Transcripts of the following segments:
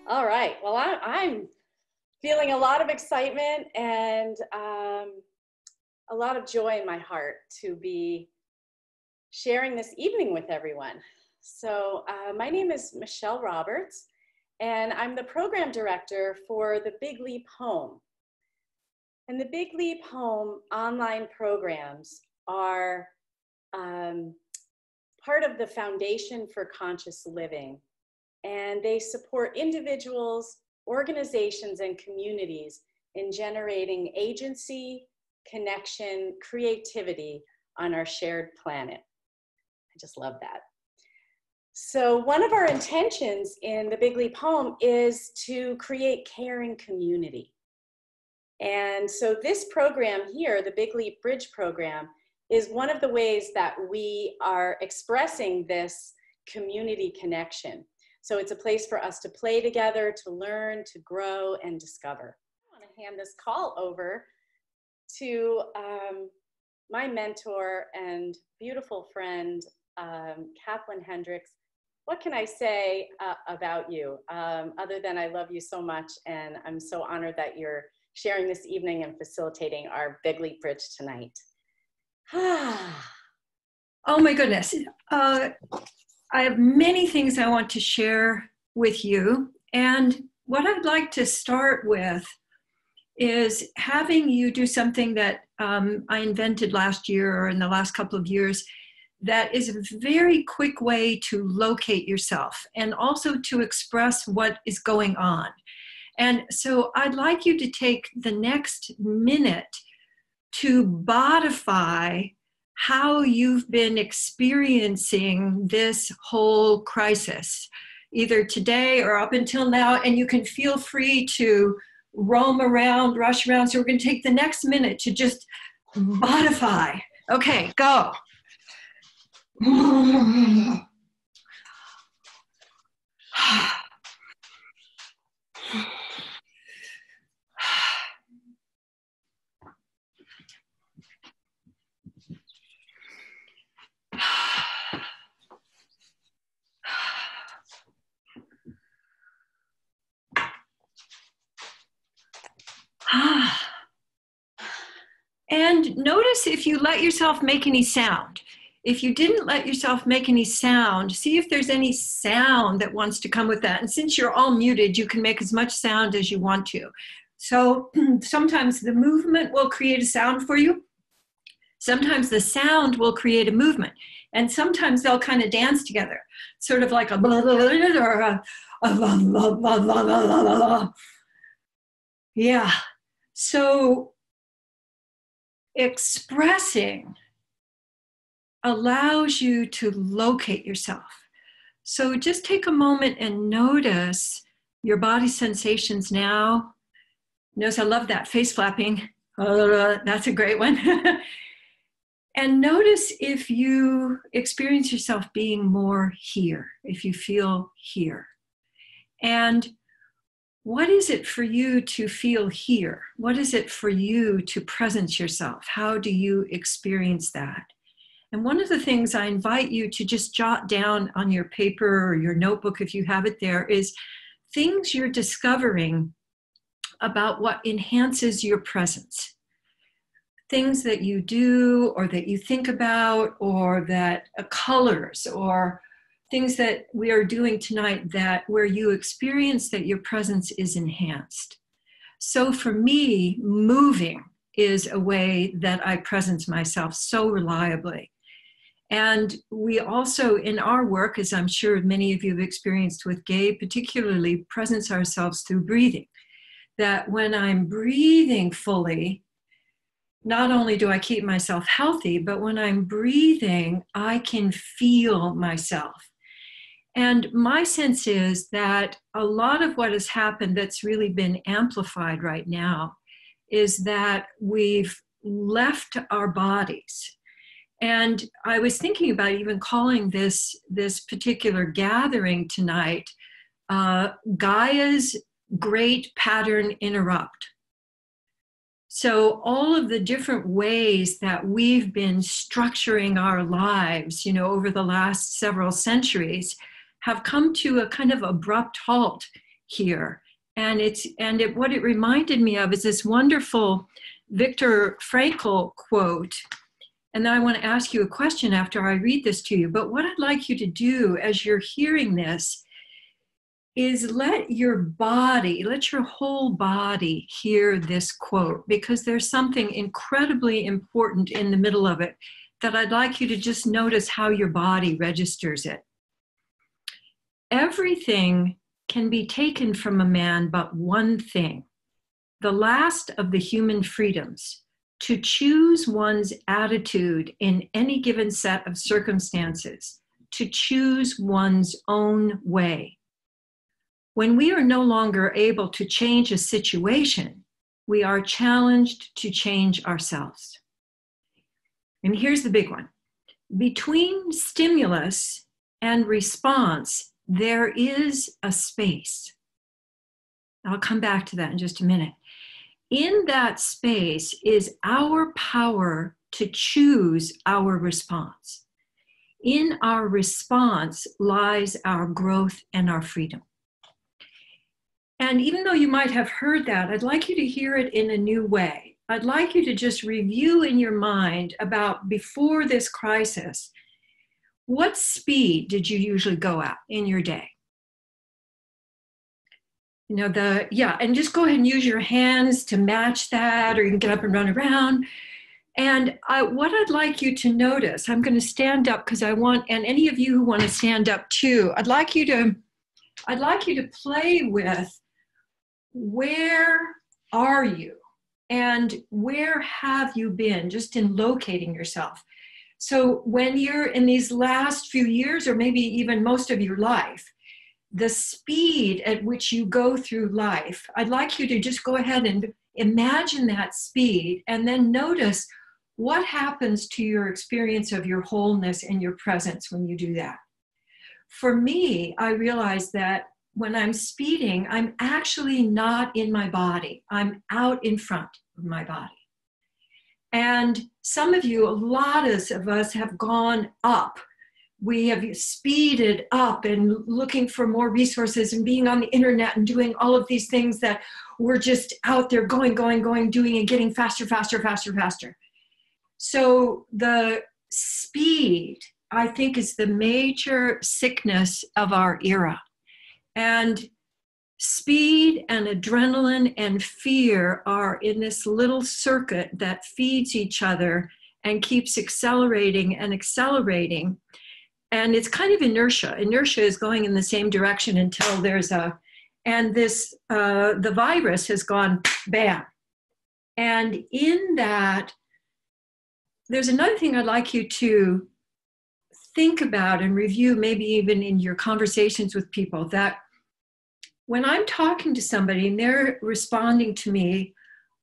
All right. Well, I'm feeling a lot of excitement and a lot of joy in my heart to be sharing this evening with everyone. So my name is Michelle Roberts, and I'm the program director for the Big Leap Home. And the Big Leap Home online programs are part of the Foundation for Conscious Living. And they support individuals, organizations, and communities in generating agency, connection, creativity on our shared planet. I just love that. So one of our intentions in the Big Leap Home is to create caring community. And so this program here, the Big Leap Bridge program, is one of the ways that we are expressing this community connection. So it's a place for us to play together, to learn, to grow, and discover. I want to hand this call over to my mentor and beautiful friend, Kathlyn Hendricks. What can I say about you, other than I love you so much, and I'm so honored that you're sharing this evening and facilitating our Big Leap Bridge tonight. Oh my goodness. I have many things I want to share with you. And what I'd like to start with is having you do something that I invented last year or in the last couple of years that is a very quick way to locate yourself and also to express what is going on. And so I'd like you to take the next minute to bodify how you've been experiencing this whole crisis, either today or up until now, and you can feel free to roam around, rush around. So we're going to take the next minute to just bodify. Okay, go. And notice if you let yourself make any sound. If you didn't let yourself make any sound, see if there's any sound that wants to come with that. And since you're all muted, you can make as much sound as you want to. So sometimes the movement will create a sound for you. Sometimes the sound will create a movement. And sometimes they'll kind of dance together, sort of like a blah, blah, blah, or a blah, blah, blah, blah, blah, blah. Yeah. So expressing allows you to locate yourself. So just take a moment and notice your body sensations now. Notice I love that face flapping. That's a great one. And notice if you experience yourself being more here, if you feel here. And what is it for you to feel here? What is it for you to presence yourself? How do you experience that? And one of the things I invite you to just jot down on your paper or your notebook, if you have it there, is things you're discovering about what enhances your presence. Things that you do or that you think about, or that colors, or things that we are doing tonight that where you experience that your presence is enhanced. So for me, moving is a way that I presence myself so reliably. And we also, in our work, as I'm sure many of you have experienced with Gabe, particularly presence ourselves through breathing. That when I'm breathing fully, not only do I keep myself healthy, but when I'm breathing, I can feel myself. And my sense is that a lot of what has happened that's really been amplified right now is that we've left our bodies. And I was thinking about even calling this particular gathering tonight, Gaia's Great Pattern Interrupt. So all of the different ways that we've been structuring our lives, you know, over the last several centuries have come to a kind of abrupt halt here. And what it reminded me of is this wonderful Viktor Frankl quote. And then I want to ask you a question after I read this to you. But what I'd like you to do as you're hearing this is let your whole body hear this quote, because there's something incredibly important in the middle of it that I'd like you to just notice how your body registers it. Everything can be taken from a man but one thing, the last of the human freedoms, to choose one's attitude in any given set of circumstances, to choose one's own way. When we are no longer able to change a situation, we are challenged to change ourselves. And here's the big one. Between stimulus and response, there is a space. I'll come back to that in just a minute. In that space is our power to choose our response. In our response lies our growth and our freedom. And even though you might have heard that, I'd like you to hear it in a new way. I'd like you to just review in your mind about before this crisis, what speed did you usually go at in your day? You know, and just go ahead and use your hands to match that, or you can get up and run around. And what I'd like you to notice, I'm going to stand up because I want, and any of you who want to stand up too, I'd like you to play with where are you and where have you been, just in locating yourself. So when you're in these last few years, or maybe even most of your life, the speed at which you go through life, I'd like you to just go ahead and imagine that speed and then notice what happens to your experience of your wholeness and your presence when you do that. For me, I realize that when I'm speeding, I'm actually not in my body. I'm out in front of my body. And some of you, a lot of us have gone up. We have speeded up and looking for more resources and being on the internet and doing all of these things that we're just out there going, doing and getting faster. So the speed, I think, is the major sickness of our era. And speed and adrenaline and fear are in this little circuit that feeds each other and keeps accelerating and accelerating. And it's kind of inertia. Inertia is going in the same direction until there's the virus has gone bam. And in that, there's another thing I'd like you to think about and review, maybe even in your conversations with people, that when I'm talking to somebody and they're responding to me,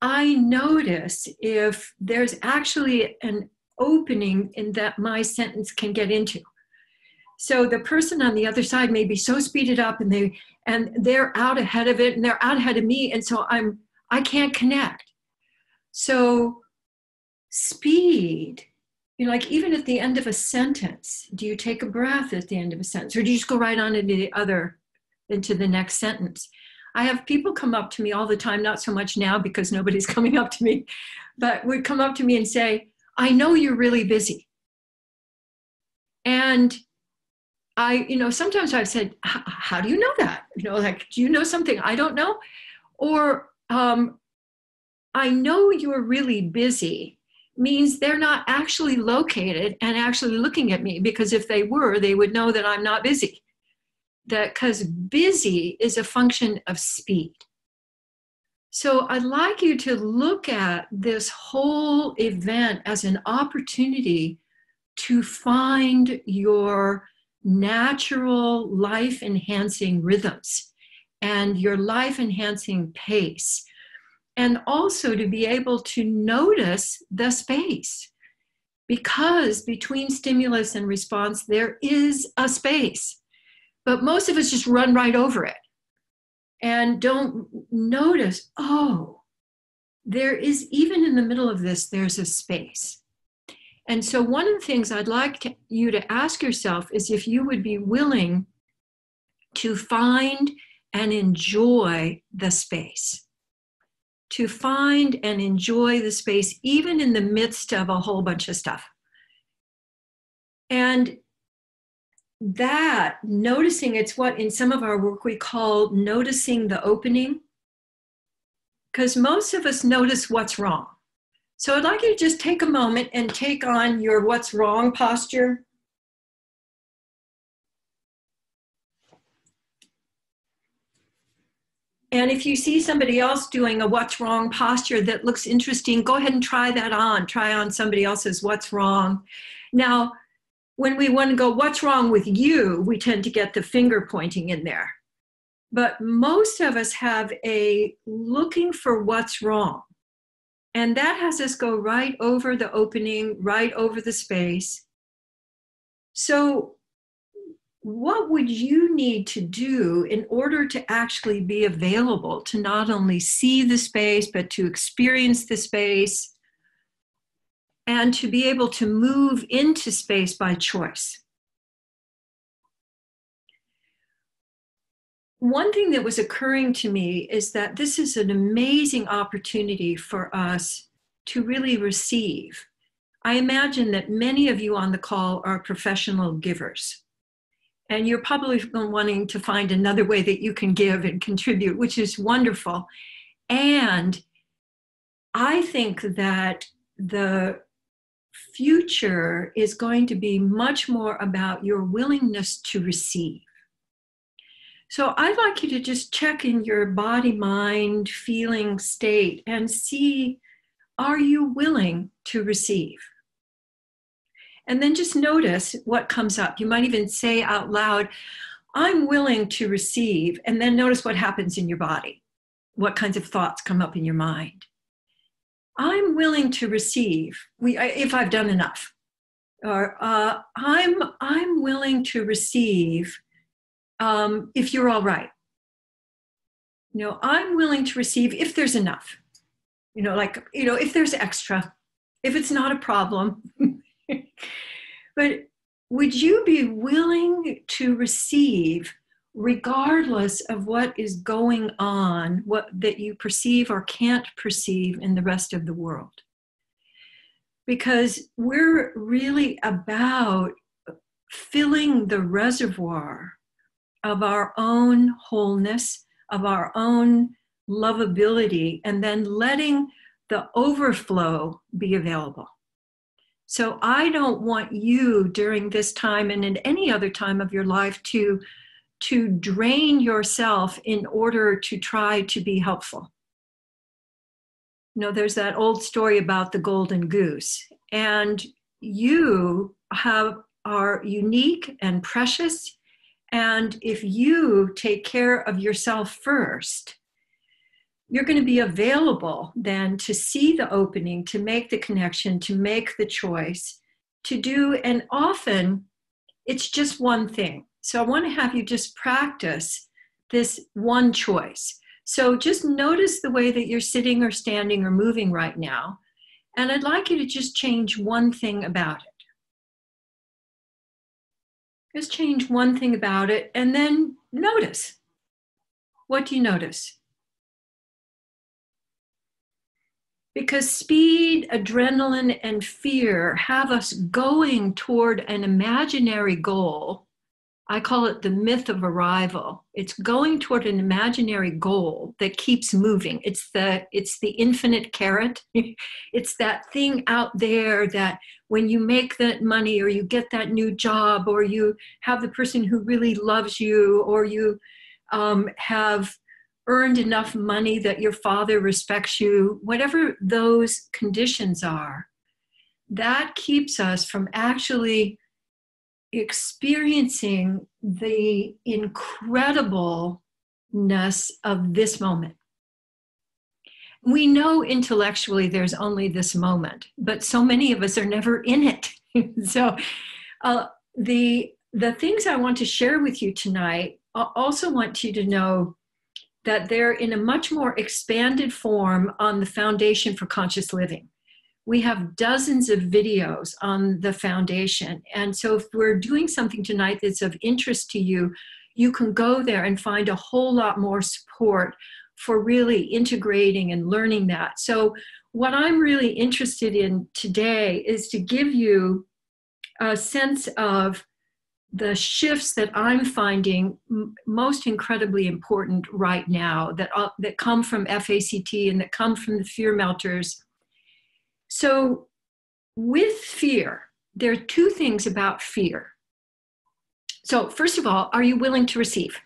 I notice if there's actually an opening in that my sentence can get into. So the person on the other side may be so speeded up and they're out ahead of it and they're out ahead of me, and so I can't connect. So speed, you know, like even at the end of a sentence, do you take a breath at the end of a sentence, or do you just go right on into the next sentence? I have people come up to me all the time, not so much now because nobody's coming up to me, but would come up to me and say, I know you're really busy. And sometimes I've said, how do you know that? You know, like, do you know something I don't know? Or I know you're really busy means they're not actually located and actually looking at me, because if they were, they would know that I'm not busy. That because busy is a function of speed. So I'd like you to look at this whole event as an opportunity to find your natural life-enhancing rhythms and your life-enhancing pace, and also to be able to notice the space, because between stimulus and response, there is a space. But most of us just run right over it and don't notice, there is, even in the middle of this, there's a space. And so one of the things I'd like you to ask yourself is if you would be willing to find and enjoy the space. To find and enjoy the space, even in the midst of a whole bunch of stuff. And that, noticing, it's what in some of our work we call noticing the opening, because most of us notice what's wrong. So I'd like you to just take a moment and take on your what's wrong posture. And if you see somebody else doing a what's wrong posture that looks interesting, go ahead and try that on. Try on somebody else's what's wrong. Now, when we want to go, what's wrong with you, we tend to get the finger pointing in there. But most of us have a looking for what's wrong. And that has us go right over the opening, right over the space. So what would you need to do in order to actually be available to not only see the space, but to experience the space and to be able to move into space by choice? One thing that was occurring to me is that this is an amazing opportunity for us to really receive. I imagine that many of you on the call are professional givers. And you're probably wanting to find another way that you can give and contribute, which is wonderful. And I think that the future is going to be much more about your willingness to receive. So I'd like you to just check in your body, mind, feeling state and see, are you willing to receive? And then just notice what comes up. You might even say out loud, I'm willing to receive, and then notice what happens in your body. What kinds of thoughts come up in your mind? I'm willing to receive, if I've done enough. Or I'm willing to receive if you're all right. I'm willing to receive if there's enough. If there's extra, if it's not a problem. But would you be willing to receive regardless of what is going on, what that you perceive or can't perceive in the rest of the world? Because we're really about filling the reservoir of our own wholeness, of our own lovability, and then letting the overflow be available. So I don't want you during this time and in any other time of your life to drain yourself in order to try to be helpful. There's that old story about the golden goose, and you are unique and precious. And if you take care of yourself first, you're going to be available then to see the opening, to make the connection, to make the choice, to do, and often it's just one thing. So I want to have you just practice this one choice. So just notice the way that you're sitting or standing or moving right now. And I'd like you to just change one thing about it. Just change one thing about it and then notice. What do you notice? Because speed, adrenaline, and fear have us going toward an imaginary goal. I call it the myth of arrival. It's going toward an imaginary goal that keeps moving. It's the infinite carrot. It's that thing out there that when you make that money or you get that new job or you have the person who really loves you or you have earned enough money that your father respects you, whatever those conditions are, that keeps us from actually experiencing the incredibleness of this moment. We know intellectually there's only this moment, but so many of us are never in it. So the things I want to share with you tonight, I also want you to know that they're in a much more expanded form on the Foundation for Conscious Living. We have dozens of videos on the foundation. And so if we're doing something tonight that's of interest to you, you can go there and find a whole lot more support for really integrating and learning that. So what I'm really interested in today is to give you a sense of the shifts that I'm finding most incredibly important right now that come from FACT and that come from the fear melters. So with fear, there are two things about fear. So first of all, are you willing to receive?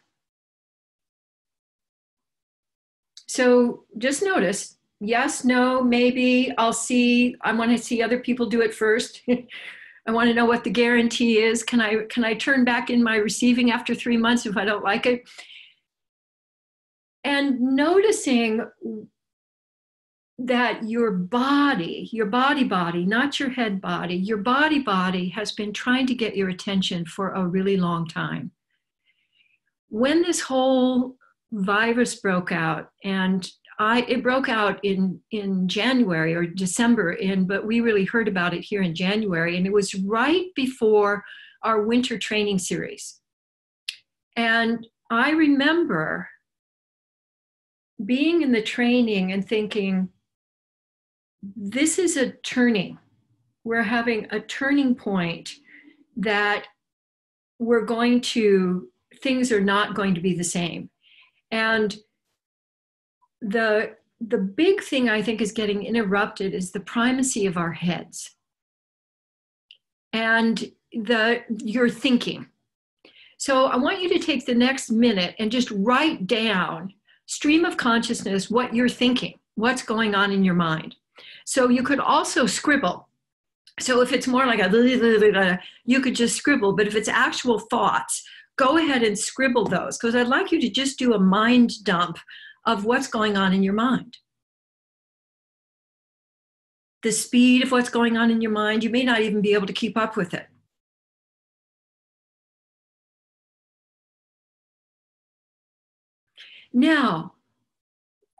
So just notice, yes, no, maybe, I'll see, I want to see other people do it first. I want to know what the guarantee is. Can I turn back in my receiving after 3 months if I don't like it? And noticing that your body, not your head body, your body has been trying to get your attention for a really long time. When this whole virus broke out, and it broke out in January or December, but we really heard about it here in January, and it was right before our winter training series. And I remember being in the training and thinking, this is a turning. We're having a turning point that things are not going to be the same. And the big thing I think is getting interrupted is the primacy of our heads and your thinking. So I want you to take the next minute and just write down, stream of consciousness, what you're thinking, what's going on in your mind. So you could also scribble. So if it's more like you could just scribble, but if it's actual thoughts, go ahead and scribble those, because I'd like you to just do a mind dump of what's going on in your mind. The speed of what's going on in your mind, you may not even be able to keep up with it. Now,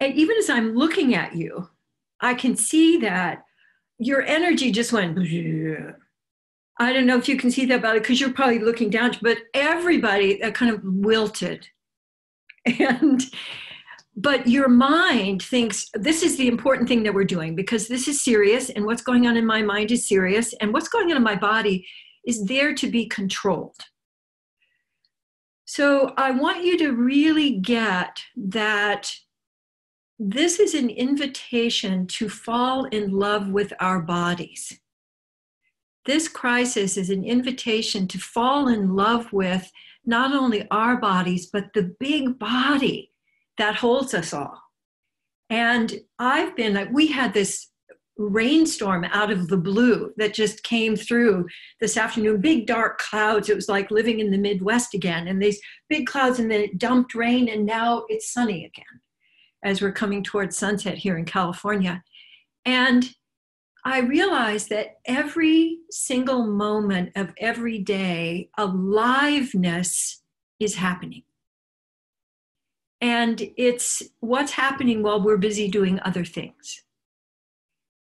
and even as I'm looking at you, I can see that your energy just went, I don't know if you can see that about it because you're probably looking down, but everybody kind of wilted. But your mind thinks this is the important thing that we're doing because this is serious, and what's going on in my mind is serious, and what's going on in my body is there to be controlled. So I want you to really get that this is an invitation to fall in love with our bodies. This crisis is an invitation to fall in love with not only our bodies, but the big body that holds us all. And we had this rainstorm out of the blue that just came through this afternoon, big dark clouds. It was like living in the Midwest again, and these big clouds, and then it dumped rain, and now it's sunny again as we're coming towards sunset here in California. And I realized that every single moment of every day, aliveness is happening. And it's what's happening while we're busy doing other things.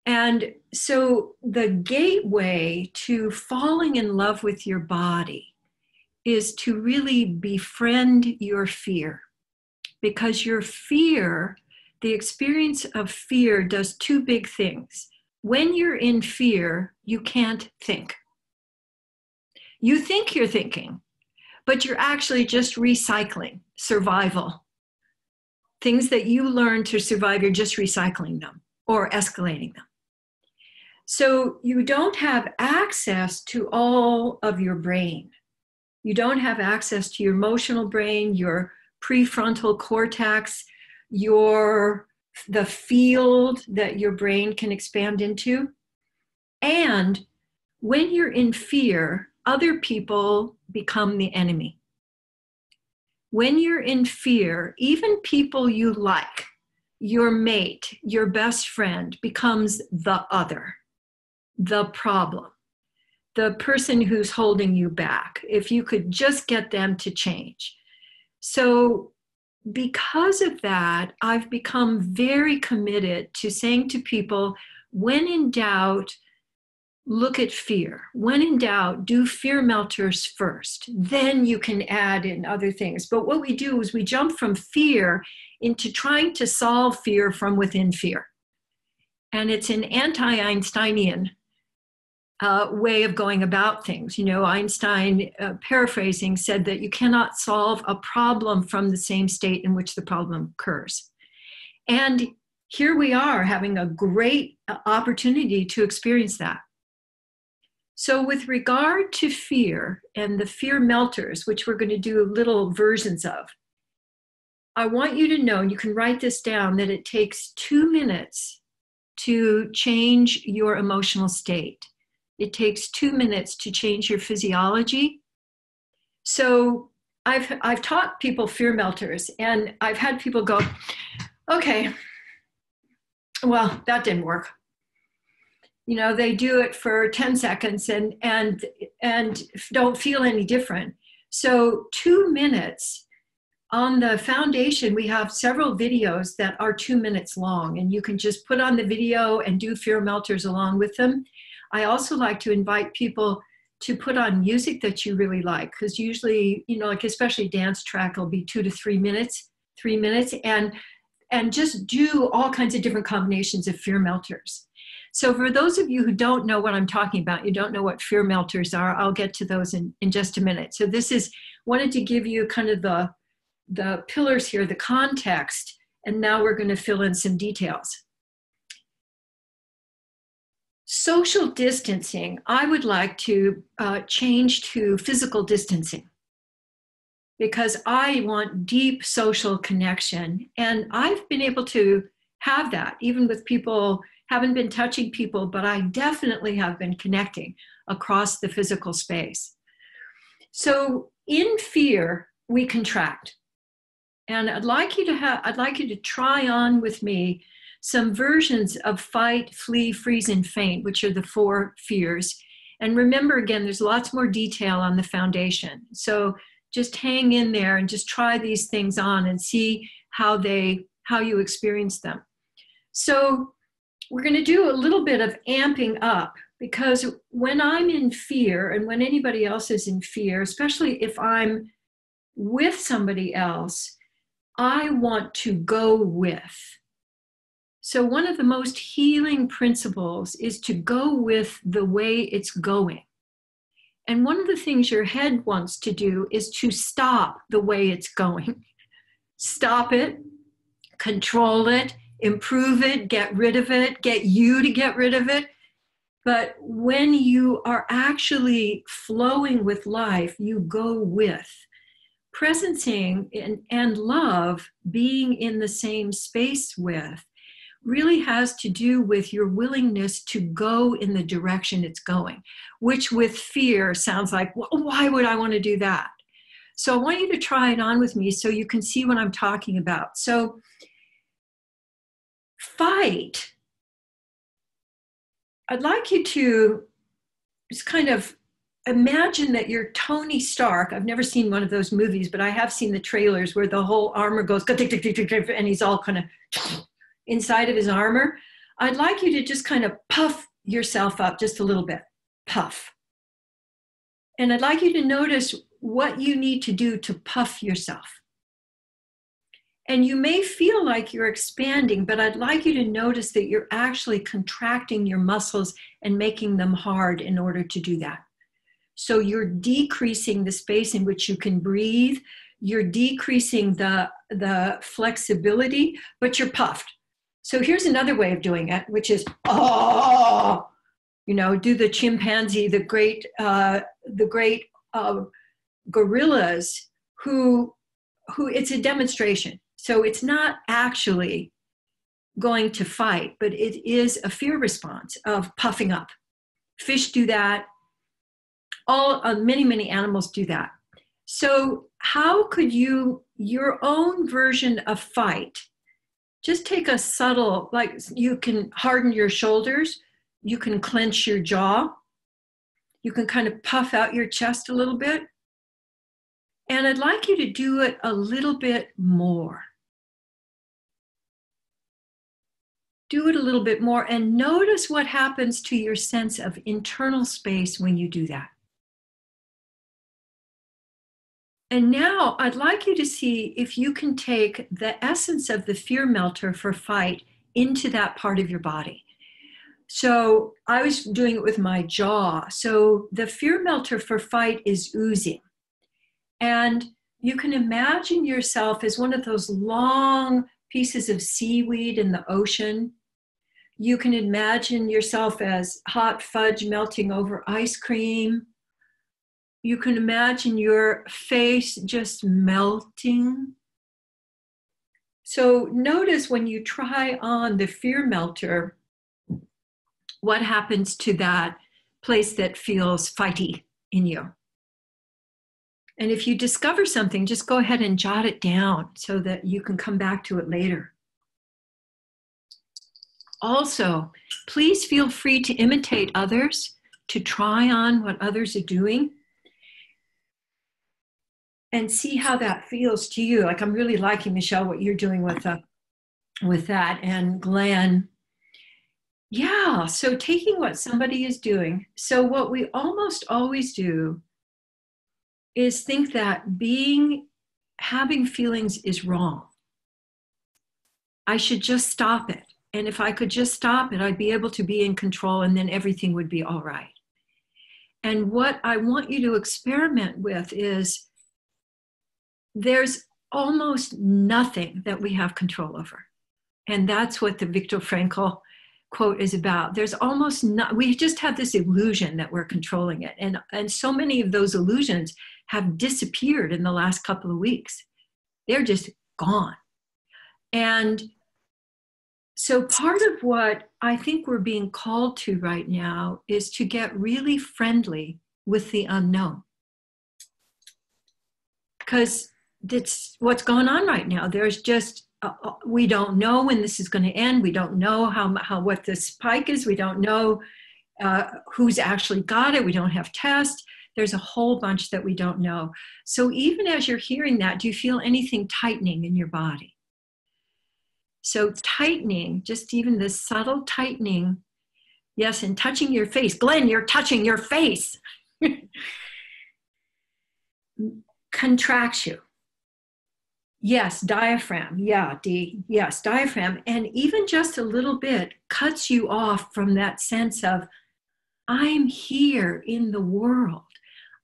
And so the gateway to falling in love with your body is to really befriend your fear. Because your fear, the experience of fear does two big things. When you're in fear, you can't think. You think you're thinking, but you're actually just recycling survival. Things that you learn to survive, you're just recycling them or escalating them. So you don't have access to all of your brain. You don't have access to your emotional brain, your prefrontal cortex, the field that your brain can expand into. And when you're in fear, other people become the enemy. When you're in fear, even people you like, your mate, your best friend, becomes the other, the problem, the person who's holding you back, if you could just get them to change. So because of that, I've become very committed to saying to people, when in doubt, look at fear. When in doubt, do fear melters first. Then you can add in other things. But what we do is we jump from fear into trying to solve fear from within fear. And it's an anti-Einsteinian way of going about things. You know, Einstein, paraphrasing, said that you cannot solve a problem from the same state in which the problem occurs. And here we are having a great opportunity to experience that. So with regard to fear and the fear melters, which we're going to do little versions of, I want you to know, and you can write this down, that it takes 2 minutes to change your emotional state. It takes 2 minutes to change your physiology. So I've taught people fear melters, and I've had people go, okay, well, that didn't work. You know, they do it for 10 seconds and don't feel any different. So 2 minutes. On the foundation, we have several videos that are 2 minutes long, and you can just put on the video and do fear melters along with them. I also like to invite people to put on music that you really like, because usually, you know, like especially dance track will be 2 to 3 minutes, and just do all kinds of different combinations of fear melters. So for those of you who don't know what I'm talking about, you don't know what fear melters are, I'll get to those in just a minute. So this is, wanted to give you kind of the pillars here, the context, and now we're going to fill in some details. Social distancing, I would like to change to physical distancing, because I want deep social connection. And I've been able to have that, even with people, haven't been touching people, but I definitely have been connecting across the physical space. So in fear, we contract. And I'd like you to try on with me some versions of fight, flee, freeze, and faint, which are the 4 fears. And remember, again, there's lots more detail on the foundation. So just hang in there and just try these things on and see how you experience them. So we're going to do a little bit of amping up, because when I'm in fear, and when anybody else is in fear, especially if I'm with somebody else, I want to go with. So one of the most healing principles is to go with the way it's going. And one of the things your head wants to do is to stop the way it's going. Stop it, control it, improve it, get rid of it, get you to get rid of it. But when you are actually flowing with life, you go with. Presencing and love, being in the same space with, really has to do with your willingness to go in the direction it's going, which with fear sounds like, well, why would I want to do that? So I want you to try it on with me so you can see what I'm talking about. So fight. I'd like you to just kind of imagine that you're Tony Stark. I've never seen one of those movies, but I have seen the trailers where the whole armor goes, and he's all kind of inside of his armor. I'd like you to just kind of puff yourself up just a little bit. Puff. And I'd like you to notice what you need to do to puff yourself. And you may feel like you're expanding, but I'd like you to notice that you're actually contracting your muscles and making them hard in order to do that. So you're decreasing the space in which you can breathe. You're decreasing the flexibility, but you're puffed. So here's another way of doing it, which is, oh, you know, do the chimpanzee, the great gorillas who it's a demonstration. So it's not actually going to fight, but it is a fear response of puffing up. Fish do that. Many animals do that. So how could you, your own version of fight, just take a subtle, like you can harden your shoulders, you can clench your jaw, you can kind of puff out your chest a little bit. And I'd like you to do it a little bit more. do it a little bit more and notice what happens to your sense of internal space when you do that. And now I'd like you to see if you can take the essence of the fear melter for fight into that part of your body. So I was doing it with my jaw. So the fear melter for fight is oozing. And you can imagine yourself as one of those long pieces of seaweed in the ocean. You can imagine yourself as hot fudge melting over ice cream. You can imagine your face just melting. So notice when you try on the fear melter, what happens to that place that feels fighty in you. And if you discover something, just go ahead and jot it down so that you can come back to it later. Also, please feel free to imitate others, to try on what others are doing, and see how that feels to you. Like, I'm really liking, Michelle, what you're doing with that. And Glenn, yeah, so taking what somebody is doing. So what we almost always do is think that having feelings is wrong. I should just stop it. And if I could just stop it, I'd be able to be in control and then everything would be all right. And what I want you to experiment with is there's almost nothing that we have control over. And that's what the Viktor Frankl quote is about. There's almost not, we just have this illusion that we're controlling it. And so many of those illusions have disappeared in the last couple of weeks. They're just gone. And so part of what I think we're being called to right now is to get really friendly with the unknown. Because that's what's going on right now. There's just, we don't know when this is going to end. We don't know what the spike is. We don't know who's actually got it. We don't have tests. There's a whole bunch that we don't know. So even as you're hearing that, do you feel anything tightening in your body? So tightening, just even this subtle tightening, yes, and touching your face. Glenn, you're touching your face. Contracts you. Yes, diaphragm. Yeah, D. Yes, diaphragm. And even just a little bit cuts you off from that sense of, I'm here in the world.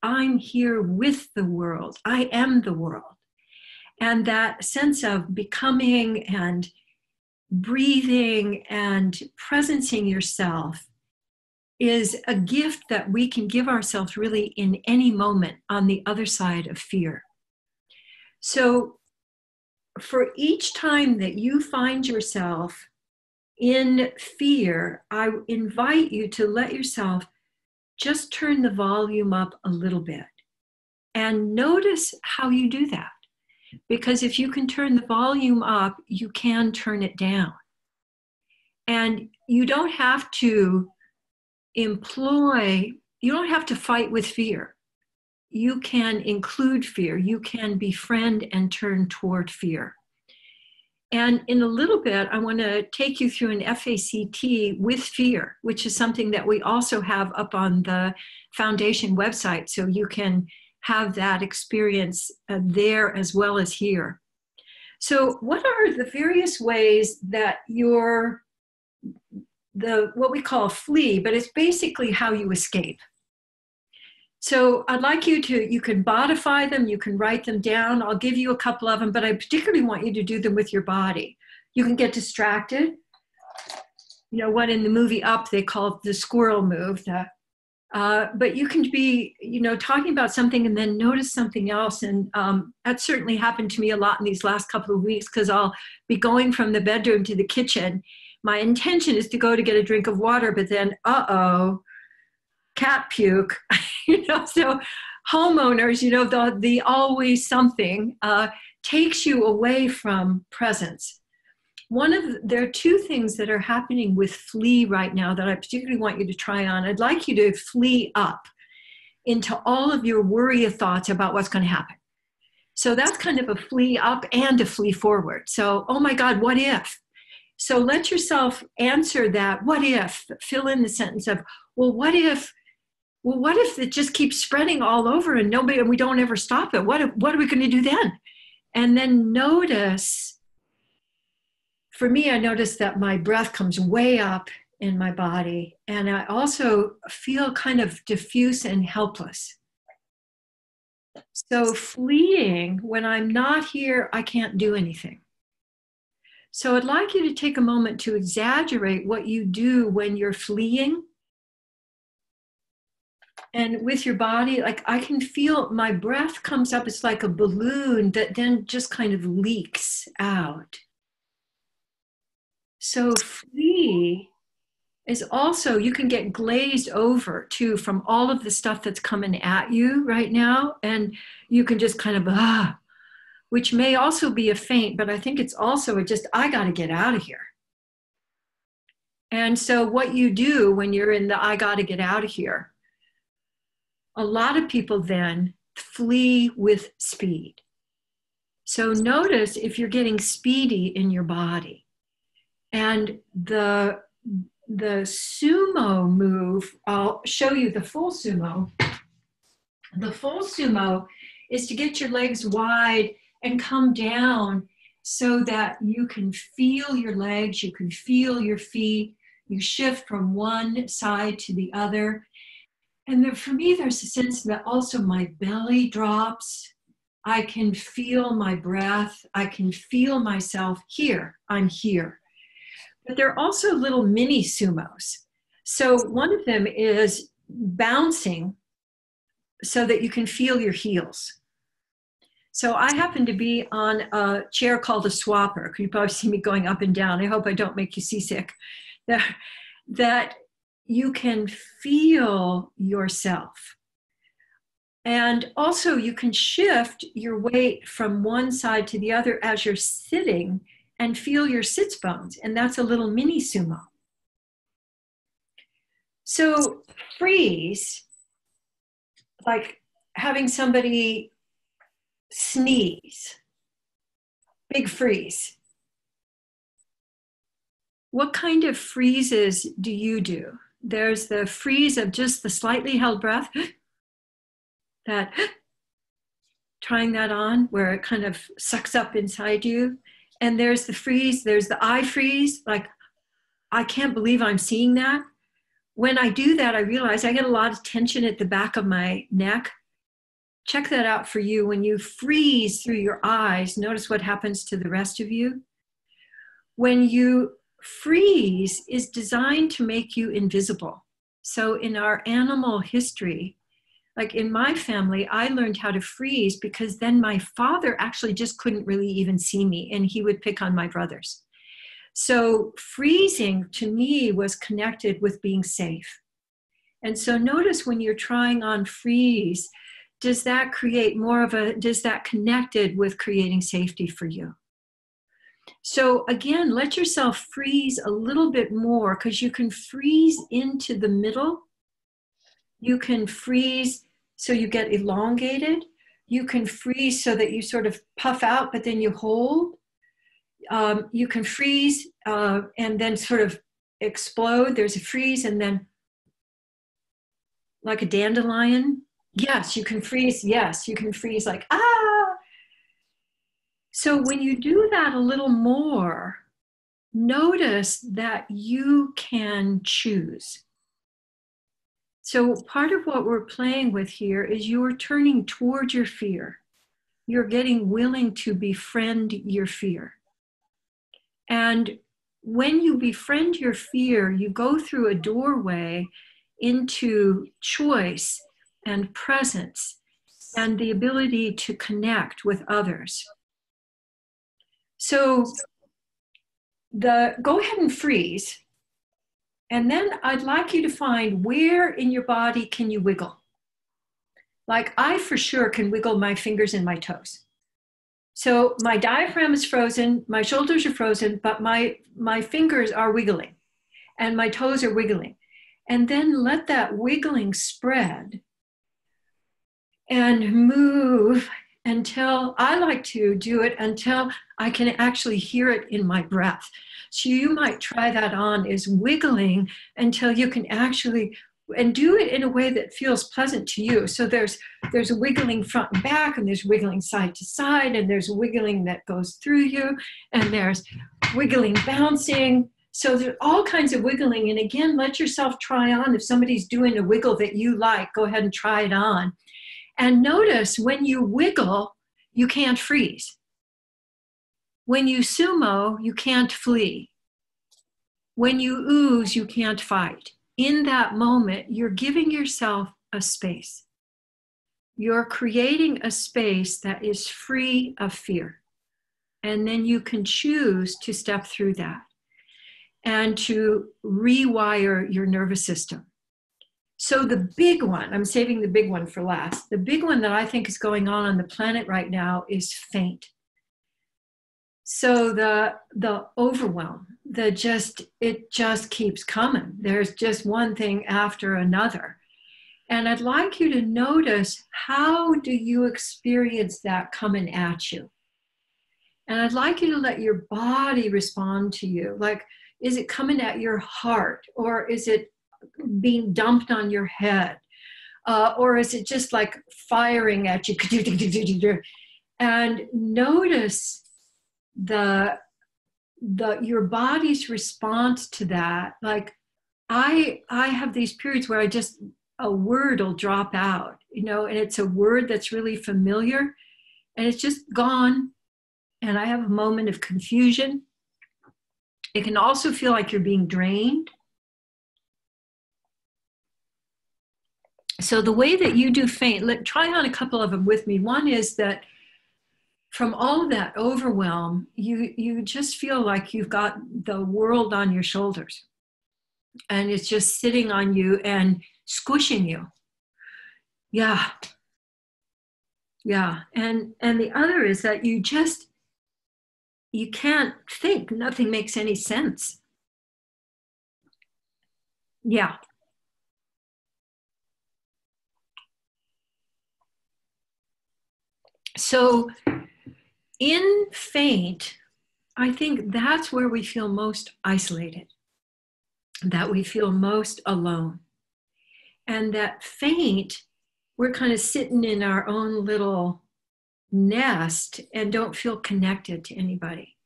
I'm here with the world. I am the world. And that sense of becoming and breathing and presencing yourself is a gift that we can give ourselves really in any moment on the other side of fear. So for each time that you find yourself in fear, I invite you to let yourself just turn the volume up a little bit and notice how you do that. Because if you can turn the volume up, you can turn it down. And you don't have to you don't have to fight with fear. You can include fear. You can befriend and turn toward fear. And in a little bit, I want to take you through an FACT with fear, which is something that we also have up on the foundation website. So you can have that experience there as well as here. So what are the various ways that what we call flee, but it's basically how you escape. So I'd like you can bodify them, you can write them down. I'll give you a couple of them, but I particularly want you to do them with your body. You can get distracted. You know what in the movie Up, they call it the squirrel move. But you can be, talking about something and then notice something else. And that certainly happened to me a lot in these last couple of weeks because I'll be going from the bedroom to the kitchen. My intention is to go to get a drink of water, but then, cat puke. So homeowners, the always something takes you away from presence. There are two things that are happening with flee right now that I particularly want you to try on. I'd like you to flee up into all of your worry of thoughts about what's going to happen. So that's kind of a flee up and a flee forward. So, oh my God, what if? So let yourself answer that. What if? Fill in the sentence of, well, what if it just keeps spreading all over and we don't ever stop it? What are we going to do then? And then notice, for me, I notice that my breath comes way up in my body. And I also feel kind of diffuse and helpless. So fleeing, when I'm not here, I can't do anything. So I'd like you to take a moment to exaggerate what you do when you're fleeing. And with your body, like I can feel my breath comes up. It's like a balloon that then just kind of leaks out. So flee is also, you can get glazed over too from all of the stuff that's coming at you right now. And you can just kind of, which may also be a feint, but I think it's also I got to get out of here. And so what you do when you're in the I got to get out of here, a lot of people then flee with speed. So notice if you're getting speedy in your body. And the sumo move, I'll show you the full sumo. The full sumo is to get your legs wide and come down so that you can feel your legs, you can feel your feet, you shift from one side to the other. And then for me, there's a sense that also my belly drops. I can feel my breath. I can feel myself here. I'm here. But there are also little mini sumos. So one of them is bouncing so that you can feel your heels. So I happen to be on a chair called a swapper. You probably see me going up and down. I hope I don't make you seasick. That you can feel yourself. And also you can shift your weight from one side to the other as you're sitting and feel your sits bones. And that's a little mini sumo. So freeze, like having somebody sneeze, big freeze. What kind of freezes do you do? There's the freeze of just the slightly held breath, that trying that on where it kind of sucks up inside you. And there's the freeze, there's the eye freeze, like, I can't believe I'm seeing that. When I do that, I realize I get a lot of tension at the back of my neck. Check that out for you. When you freeze through your eyes, notice what happens to the rest of you. When you freeze is designed to make you invisible. So in our animal history, like in my family, I learned how to freeze because then my father actually just couldn't really even see me and he would pick on my brothers. So freezing to me was connected with being safe. And so notice when you're trying on freeze, does that create does that connected with creating safety for you? So again, let yourself freeze a little bit more because you can freeze into the middle. You can freeze so you get elongated. You can freeze so that you sort of puff out, but then you hold. You can freeze and then sort of explode. There's a freeze and then like a dandelion. Yes, you can freeze. Yes, you can freeze like, ah. So when you do that a little more, notice that you can choose. So part of what we're playing with here is you're turning toward your fear. You're getting willing to befriend your fear. And when you befriend your fear, you go through a doorway into choice and presence and the ability to connect with others. So go ahead and freeze. And then I'd like you to find where in your body can you wiggle. Like I for sure can wiggle my fingers and my toes. So my diaphragm is frozen, my shoulders are frozen, but my fingers are wiggling and my toes are wiggling. And then let that wiggling spread and move until, I like to do it until I can actually hear it in my breath. So you might try that on, is wiggling until you can actually, and do it in a way that feels pleasant to you. So there's a wiggling front and back, and there's wiggling side to side, and there's wiggling that goes through you, and there's wiggling bouncing. So there's all kinds of wiggling. And again, let yourself try on. If somebody's doing a wiggle that you like, go ahead and try it on. And notice when you wiggle, you can't freeze. When you sumo, you can't flee. When you ooze, you can't fight. In that moment, you're giving yourself a space. You're creating a space that is free of fear. And then you can choose to step through that and to rewire your nervous system. So the big one, I'm saving the big one for last. The big one that I think is going on the planet right now is faint. So the overwhelm, it just keeps coming. There's just one thing after another. And I'd like you to notice, how do you experience that coming at you? And I'd like you to let your body respond to you. Like, is it coming at your heart, or is it being dumped on your head? Or is it just like firing at you? And notice your body's response to that. Like, I have these periods where a word will drop out, and it's a word that's really familiar, and it's just gone. And I have a moment of confusion. It can also feel like you're being drained. So the way that you do faint, try on a couple of them with me. One is that from all of that overwhelm, you just feel like you've got the world on your shoulders, and it's just sitting on you and squishing you. Yeah. And the other is that you can't think. Nothing makes any sense. Yeah. So in faint, I think that's where we feel most isolated, that we feel most alone. And that faint, we're kind of sitting in our own little nest and don't feel connected to anybody.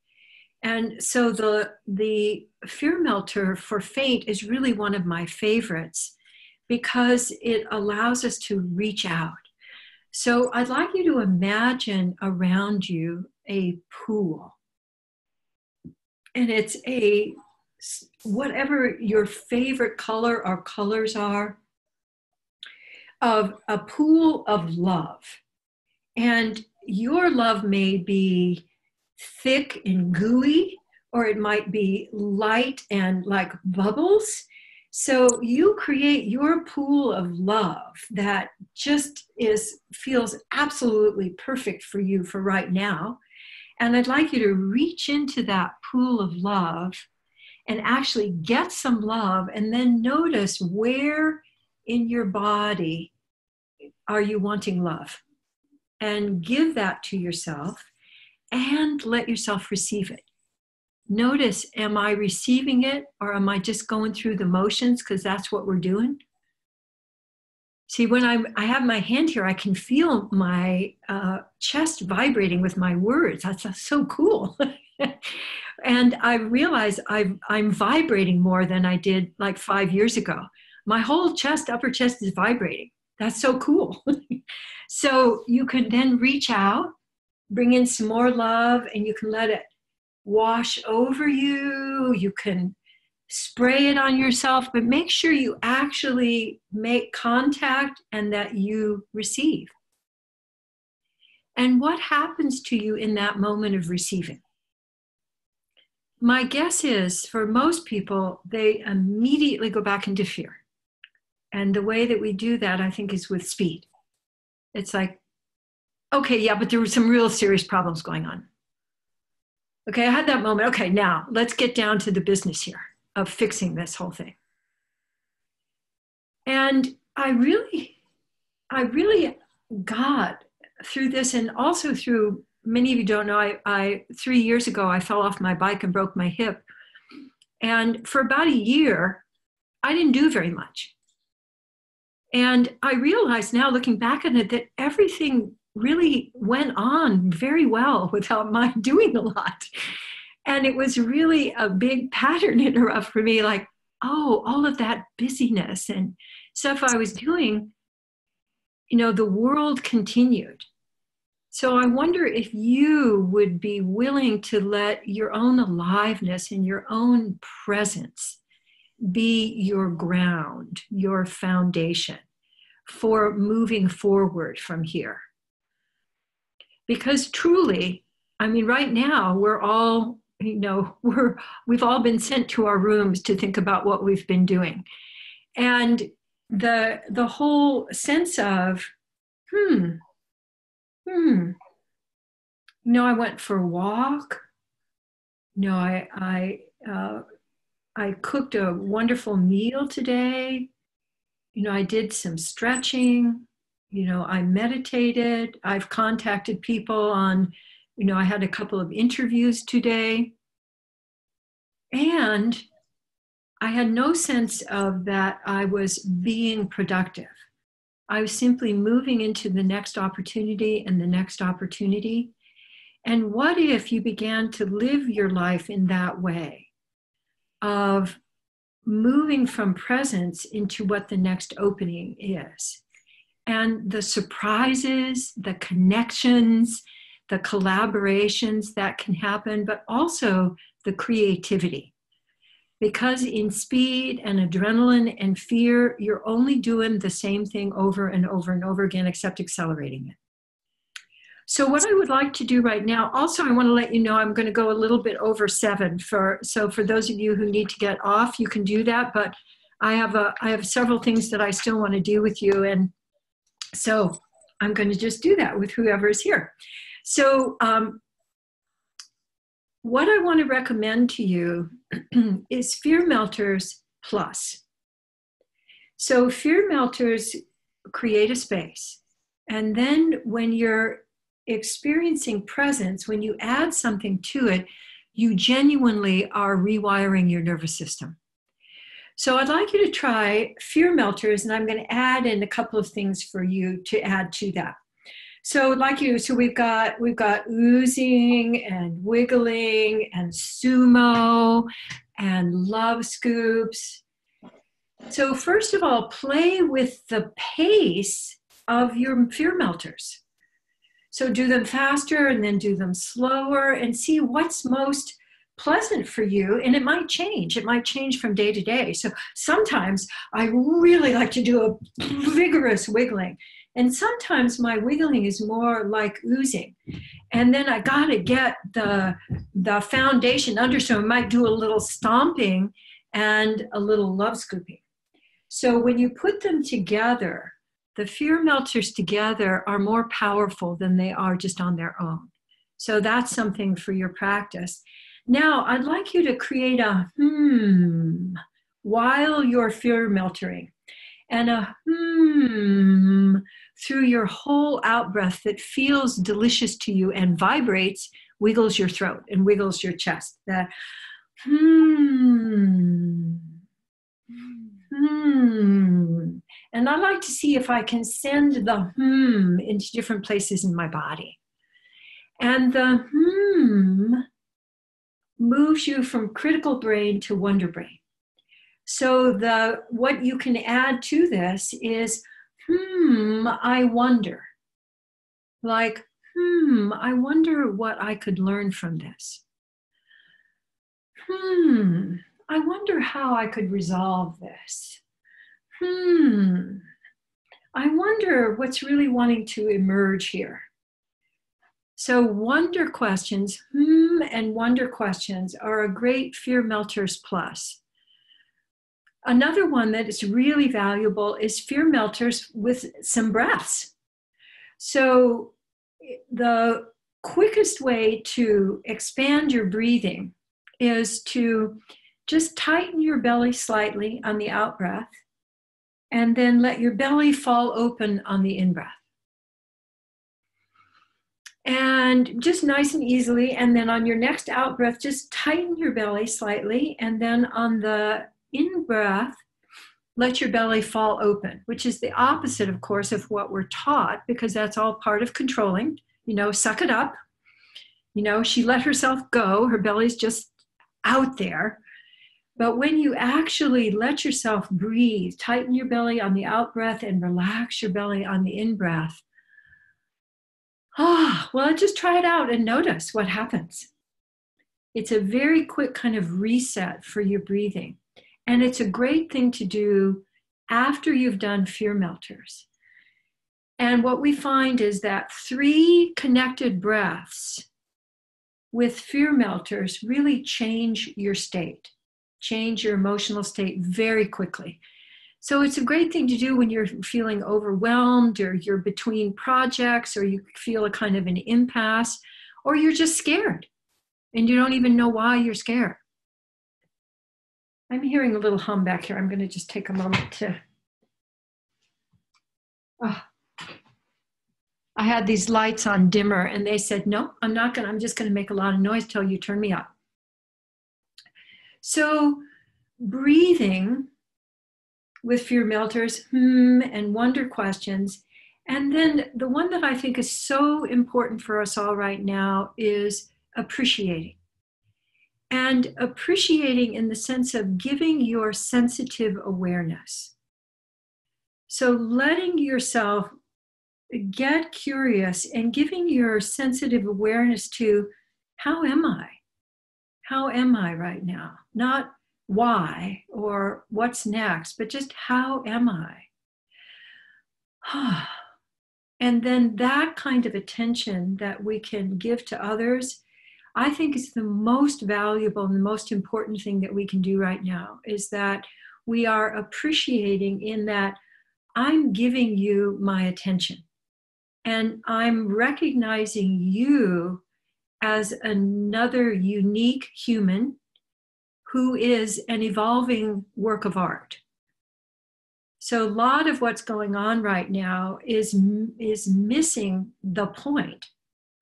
And so the fear melter for faint is really one of my favorites, because it allows us to reach out. So I'd like you to imagine around you a pool. And it's whatever your favorite color or colors are, of a pool of love. And your love may be thick and gooey, or it might be light and like bubbles. So you create your pool of love that just feels absolutely perfect for you for right now. And I'd like you to reach into that pool of love and actually get some love, and then notice where in your body are you wanting love, and give that to yourself and let yourself receive it. Notice, am I receiving it, or am I just going through the motions because that's what we're doing? See, when I have my hand here, I can feel my chest vibrating with my words. That's so cool. And I realize I'm vibrating more than I did like 5 years ago. My whole upper chest is vibrating. That's so cool. So you can then reach out, bring in some more love, and you can let it wash over you. You can spray it on yourself, but make sure you actually make contact and that you receive. And what happens to you in that moment of receiving? My guess is, for most people, they immediately go back into fear. And the way that we do that, I think, is with speed. It's like, okay, yeah, but there were some real serious problems going on. Okay, I had that moment. Okay, now let's get down to the business here of fixing this whole thing. And I really got through this, and also through, many of you don't know, I 3 years ago, I fell off my bike and broke my hip. And for about a year, I didn't do very much. And I realize now, looking back at it, that everything really went on very well without my doing a lot. And it was really a big pattern interrupt for me, like, oh, all of that busyness and stuff I was doing, the world continued. So I wonder if you would be willing to let your own aliveness and your own presence be your ground, your foundation for moving forward from here. Because truly, right now we're all, we've all been sent to our rooms to think about what we've been doing. And the whole sense of, I went for a walk. I cooked a wonderful meal today. I did some stretching. I meditated. I've contacted people on, I had a couple of interviews today. And I had no sense of that I was being productive. I was simply moving into the next opportunity and the next opportunity. And what if you began to live your life in that way of moving from presence into what the next opening is? And the surprises, the connections, the collaborations that can happen, but also the creativity. Because in speed and adrenaline and fear, you're only doing the same thing over and over and over again, except accelerating it. So what I would like to do right now, also I want to let you know I'm going to go a little bit over 7. So for those of you who need to get off, you can do that. But I have several things that I still want to do with you. And so I'm going to just do that with whoever is here. So what I want to recommend to you is Fear Melters Plus. So Fear Melters create a space. And then when you're experiencing presence, when you add something to it, you genuinely are rewiring your nervous system. So I'd like you to try Fear Melters, and I'm going to add in a couple of things for you to add to that. So we've got oozing and wiggling and sumo and love scoops. So first of all, play with the pace of your Fear Melters. So do them faster and then do them slower and see what's most pleasant for you. And it might change. It might change from day to day. So sometimes I really like to do a vigorous wiggling. And sometimes my wiggling is more like oozing. And then I got to get the foundation under, so I might do a little stomping and a little love scooping. So when you put them together, the Fear Melters together are more powerful than they are just on their own. So that's something for your practice. Now, I'd like you to create a while you're Fear Meltering, and a through your whole out breath that feels delicious to you and vibrates, wiggles your throat and wiggles your chest. That And I like to see if I can send the into different places in my body. And the moves you from critical brain to wonder brain. So what you can add to this is, I wonder. Like, I wonder what I could learn from this. I wonder how I could resolve this. I wonder what's really wanting to emerge here. So wonder questions, and wonder questions are a great Fear Melters Plus. Another one that is really valuable is Fear Melters with some breaths. So the quickest way to expand your breathing is to just tighten your belly slightly on the out breath, and then let your belly fall open on the in breath. And just nice and easily. And then on your next out breath, just tighten your belly slightly. And then on the in breath, let your belly fall open, which is the opposite, of course, of what we're taught, because that's all part of controlling. You know, suck it up. You know, she let herself go. Her belly's just out there. But when you actually let yourself breathe, tighten your belly on the out breath and relax your belly on the in breath. Well, just try it out and notice what happens. It's a very quick kind of reset for your breathing. And it's a great thing to do after you've done fear melters. And what we find is that 3 connected breaths with fear melters really change your state, change your emotional state very quickly. So it's a great thing to do when you're feeling overwhelmed, or you're between projects, or you feel a kind of an impasse, or you're just scared and you don't even know why you're scared. I'm hearing a little hum back here. I'm going to just take a moment to... I had these lights on dimmer and they said, no, I'm just going to make a lot of noise till you turn me up. So breathing with fear melters, and wonder questions. And then the one that I think is so important for us all right now is appreciating. And appreciating in the sense of giving your sensitive awareness. So letting yourself get curious and giving your sensitive awareness to, how am I? How am I right now? Not why or what's next, but just how am I? And then that kind of attention that we can give to others, I think is the most valuable and the most important thing that we can do right now, is that we are appreciating in that I'm giving you my attention and I'm recognizing you as another unique human who is an evolving work of art. So a lot of what's going on right now is missing the point.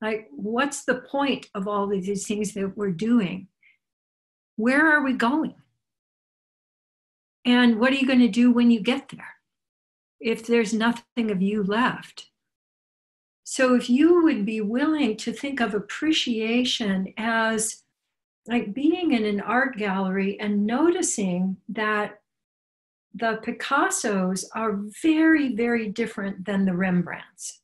Like, what's the point of all of these things that we're doing? Where are we going? And what are you going to do when you get there, if there's nothing of you left? So if you would be willing to think of appreciation as like being in an art gallery and noticing that the Picassos are very, very different than the Rembrandts.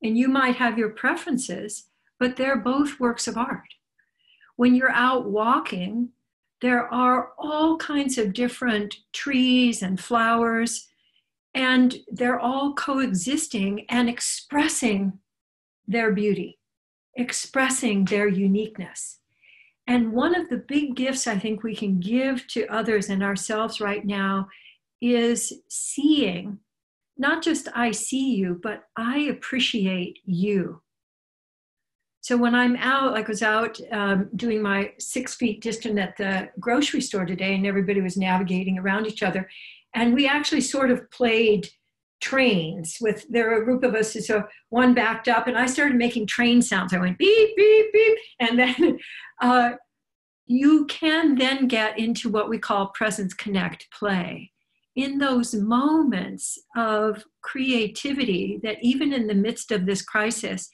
And you might have your preferences, but they're both works of art. When you're out walking, there are all kinds of different trees and flowers, and they're all coexisting and expressing their beauty, expressing their uniqueness. And one of the big gifts I think we can give to others and ourselves right now is seeing, not just I see you, but I appreciate you. So when I'm out, like I was out doing my 6 feet distance at the grocery store today, and everybody was navigating around each other. And we actually sort of played trains with, there were a group of us, so one backed up and I started making train sounds. I went beep, beep, beep. And then you can then get into what we call presence connect play. In those moments of creativity that even in the midst of this crisis,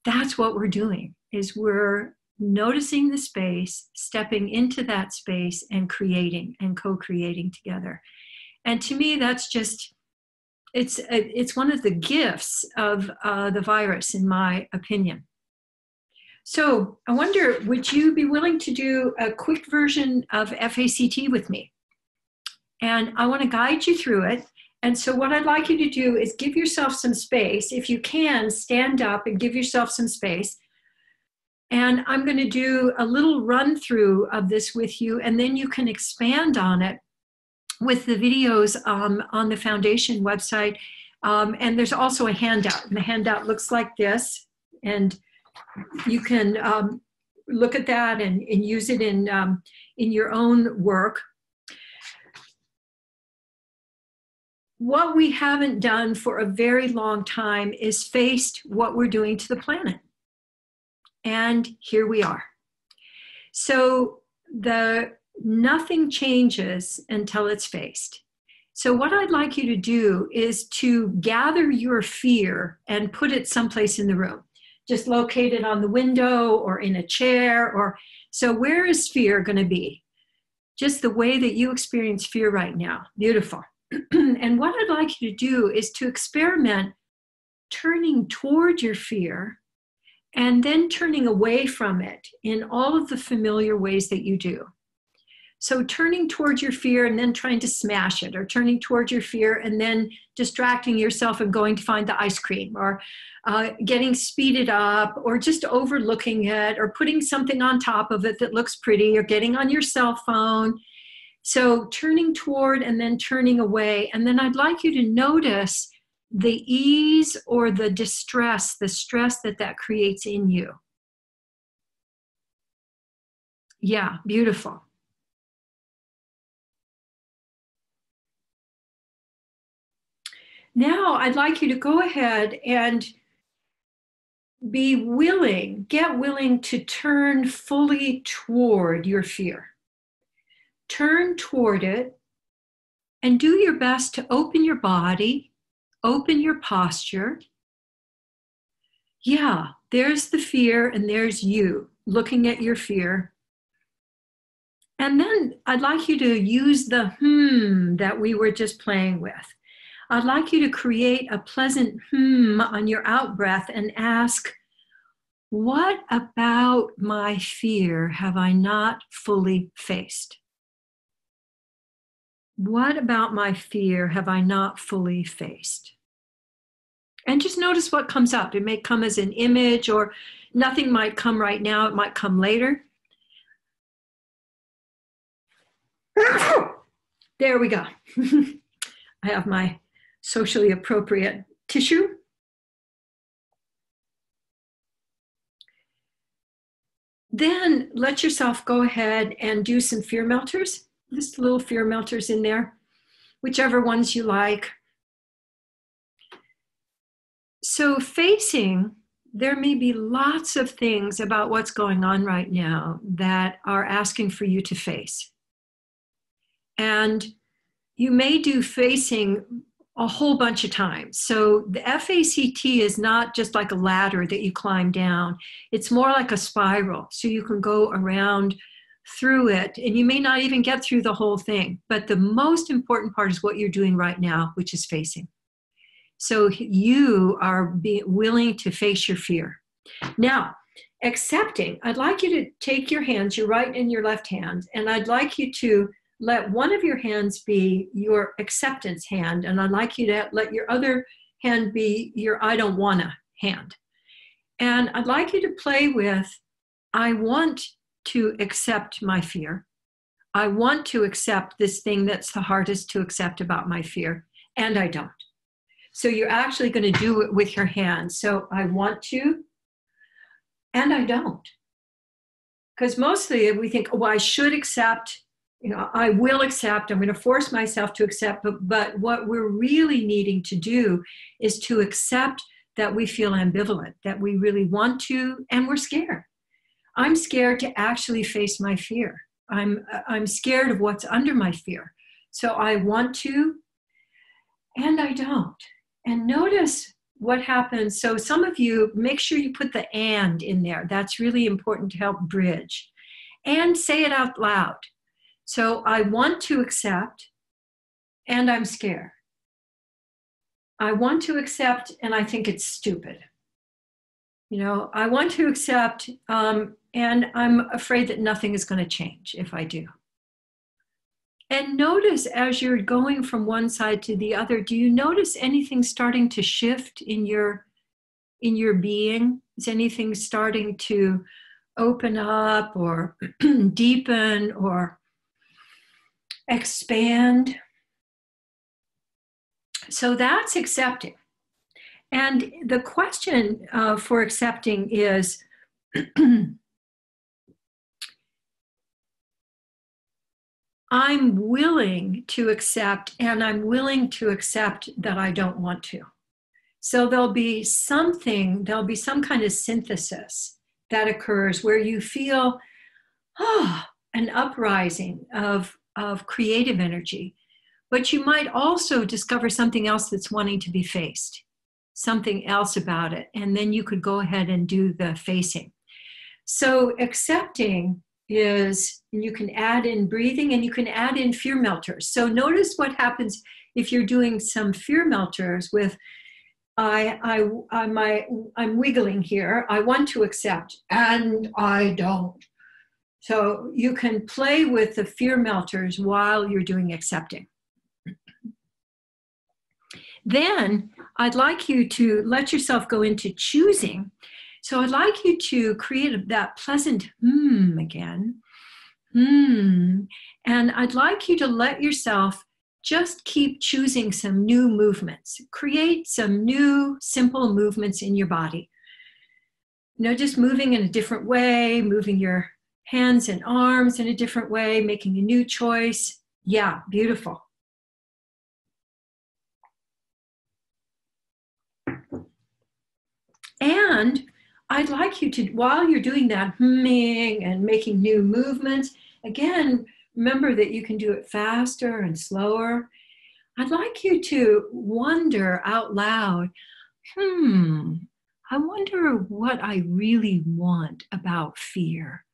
that's what we're doing, is we're noticing the space, stepping into that space and creating and co-creating together. And to me, that's just, it's one of the gifts of the virus, in my opinion. So I wonder, would you be willing to do a quick version of FACT with me? And I want to guide you through it. And so what I'd like you to do is give yourself some space. If you can, stand up and give yourself some space. And I'm going to do a little run through of this with you, and then you can expand on it with the videos on the foundation website. And there's also a handout, and the handout looks like this. And you can look at that and use it in your own work. what we haven't done for a very long time is faced what we're doing to the planet. And here we are. So nothing changes until it's faced. So what I'd like you to do is to gather your fear and put it someplace in the room. Just locate it on the window or in a chair. So where is fear going to be? Just the way that you experience fear right now. Beautiful. And what I'd like you to do is to experiment turning toward your fear and then turning away from it in all of the familiar ways that you do. So turning towards your fear and then trying to smash it, or turning towards your fear and then distracting yourself and going to find the ice cream, or getting speeded up, or just overlooking it, or putting something on top of it that looks pretty, or getting on your cell phone. So turning toward and then turning away. And then I'd like you to notice the ease or the distress, the stress that creates in you. Yeah, beautiful. Now I'd like you to go ahead and get willing to turn fully toward your fear. Turn toward it and do your best to open your body, open your posture. Yeah, there's the fear and there's you looking at your fear. And then I'd like you to use the that we were just playing with. I'd like you to create a pleasant on your out breath and ask, what about my fear have I not fully faced? What about my fear have I not fully faced? And just notice what comes up. It may come as an image, or nothing might come right now. It might come later. There we go. I have my socially appropriate tissue. Then let yourself go ahead and do some fear melters. Just little fear melters in there, whichever ones you like. So facing, there may be lots of things about what's going on right now that are asking for you to face. And you may do facing a whole bunch of times. So the FACT is not just like a ladder that you climb down. It's more like a spiral. So you can go around through it, and you may not even get through the whole thing. But the most important part is what you're doing right now, which is facing. So you are being willing to face your fear. Now, accepting, I'd like you to take your hands, your right and your left hand, and I'd like you to let one of your hands be your acceptance hand, and I'd like you to let your other hand be your I don't wanna hand. And I'd like you to play with, I want to accept my fear. I want to accept this thing that's the hardest to accept about my fear, and I don't. So you're actually going to do it with your hands. So I want to, and I don't. Because mostly we think, oh, I should accept, I will accept, I'm going to force myself to accept, but what we're really needing to do is to accept that we feel ambivalent, that we really want to, and we're scared. I'm scared to actually face my fear. I'm scared of what's under my fear. So I want to, and I don't. And notice what happens. So some of you, make sure you put the and in there. That's really important to help bridge. And say it out loud. So I want to accept, and I'm scared. I want to accept, and I think it's stupid. I want to accept, and I'm afraid that nothing is going to change if I do. And notice as you're going from one side to the other, do you notice anything starting to shift in your being? Is anything starting to open up or deepen or expand? So that's accepting. And the question for accepting is, I'm willing to accept, and I'm willing to accept that I don't want to. So there'll be some kind of synthesis that occurs where you feel an uprising of creative energy. But you might also discover something else that's wanting to be faced, something else about it. And then you could go ahead and do the facing. So accepting is, you can add in breathing and you can add in fear melters. So notice what happens if you're doing some fear melters with, I'm wiggling here. I want to accept and I don't. So you can play with the fear melters while you're doing accepting. Then I'd like you to let yourself go into choosing. So I'd like you to create that pleasant again. And I'd like you to let yourself just keep choosing some new movements. Create some new simple movements in your body. Just moving in a different way, moving your hands and arms in a different way, making a new choice. Yeah, beautiful. And I'd like you to, while you're doing that humming and making new movements, again, remember that you can do it faster and slower. I'd like you to wonder out loud, I wonder what I really want about fear.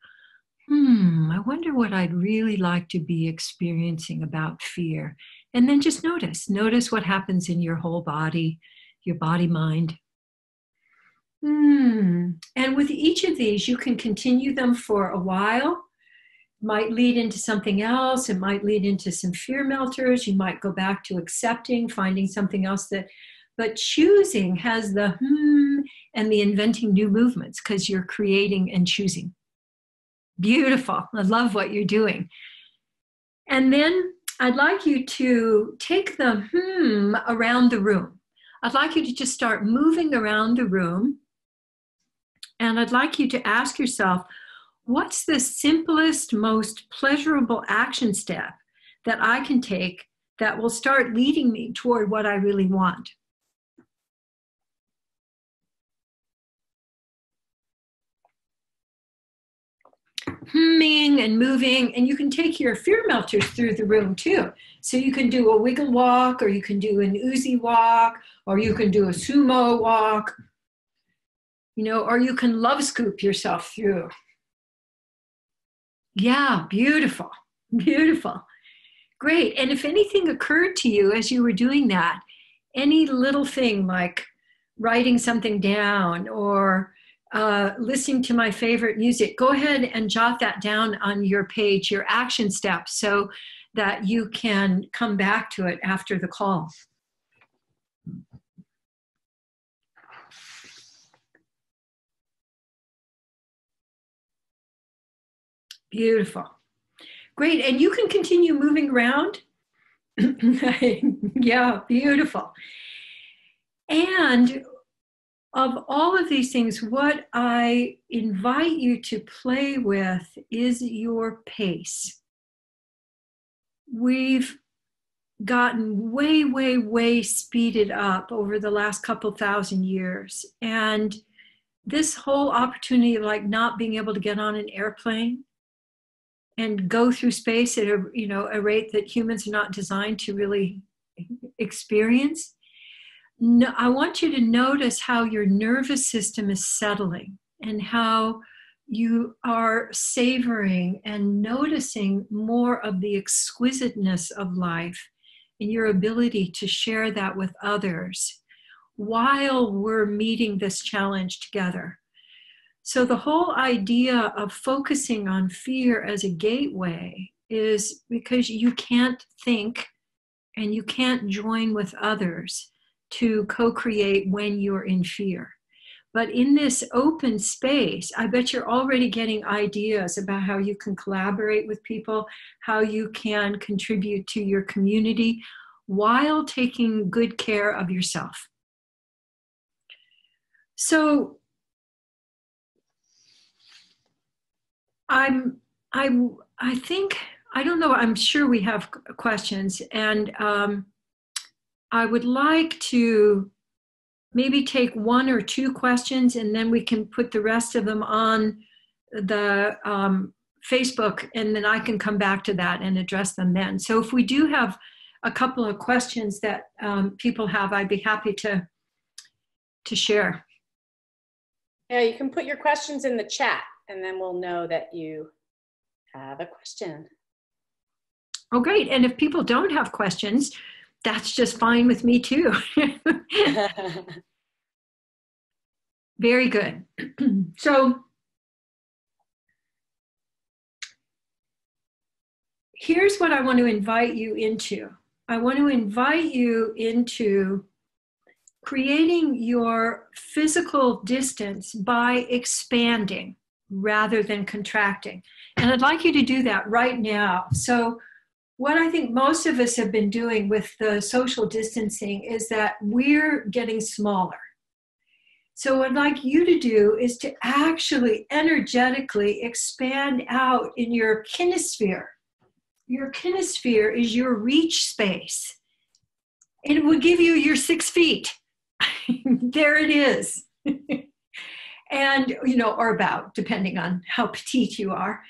I wonder what I'd really like to be experiencing about fear. And then just notice what happens in your whole body, your body, mind. And with each of these, you can continue them for a while. It might lead into something else. It might lead into some fear melters. You might go back to accepting, finding something else but choosing has the and the inventing new movements because you're creating and choosing. Beautiful. I love what you're doing. And then I'd like you to take the around the room. I'd like you to just start moving around the room. And I'd like you to ask yourself, what's the simplest, most pleasurable action step that I can take that will start leading me toward what I really want? Humming and moving, and you can take your fear melters through the room too. So you can do a wiggle walk, or you can do an Uzi walk, or you can do a sumo walk, or you can love scoop yourself through. Yeah, beautiful, beautiful. Great. And if anything occurred to you as you were doing that, any little thing like writing something down or listening to my favorite music, go ahead and jot that down on your page, your action steps, so that you can come back to it after the call. Beautiful. Great. And you can continue moving around. Yeah, beautiful. And of all of these things, what I invite you to play with is your pace. We've gotten way, way, way speeded up over the last couple thousand years. And this whole opportunity of like not being able to get on an airplane and go through space at a rate that humans are not designed to really experience. No, I want you to notice how your nervous system is settling and how you are savoring and noticing more of the exquisiteness of life and your ability to share that with others while we're meeting this challenge together. So the whole idea of focusing on fear as a gateway is because you can't think and you can't join with others to co-create when you're in fear. But in this open space, I bet you're already getting ideas about how you can collaborate with people, how you can contribute to your community while taking good care of yourself. So I think I don't know, I'm sure we have questions, and I would like to maybe take one or two questions, and then we can put the rest of them on the Facebook, and then I can come back to that and address them then. So if we do have a couple of questions that people have, I'd be happy to share. Yeah, you can put your questions in the chat, and then we'll know that you have a question. Oh, great. And if people don't have questions, that's just fine with me too. Very good. So here's what I want to invite you into. I want to invite you into creating your physical distance by expanding rather than contracting. And I'd like you to do that right now. So what I think most of us have been doing with the social distancing is that we're getting smaller. So what I'd like you to do is to actually energetically expand out in your kinesphere. Your kinesphere is your reach space. And it will give you your 6 feet. There it is. And, or about, depending on how petite you are.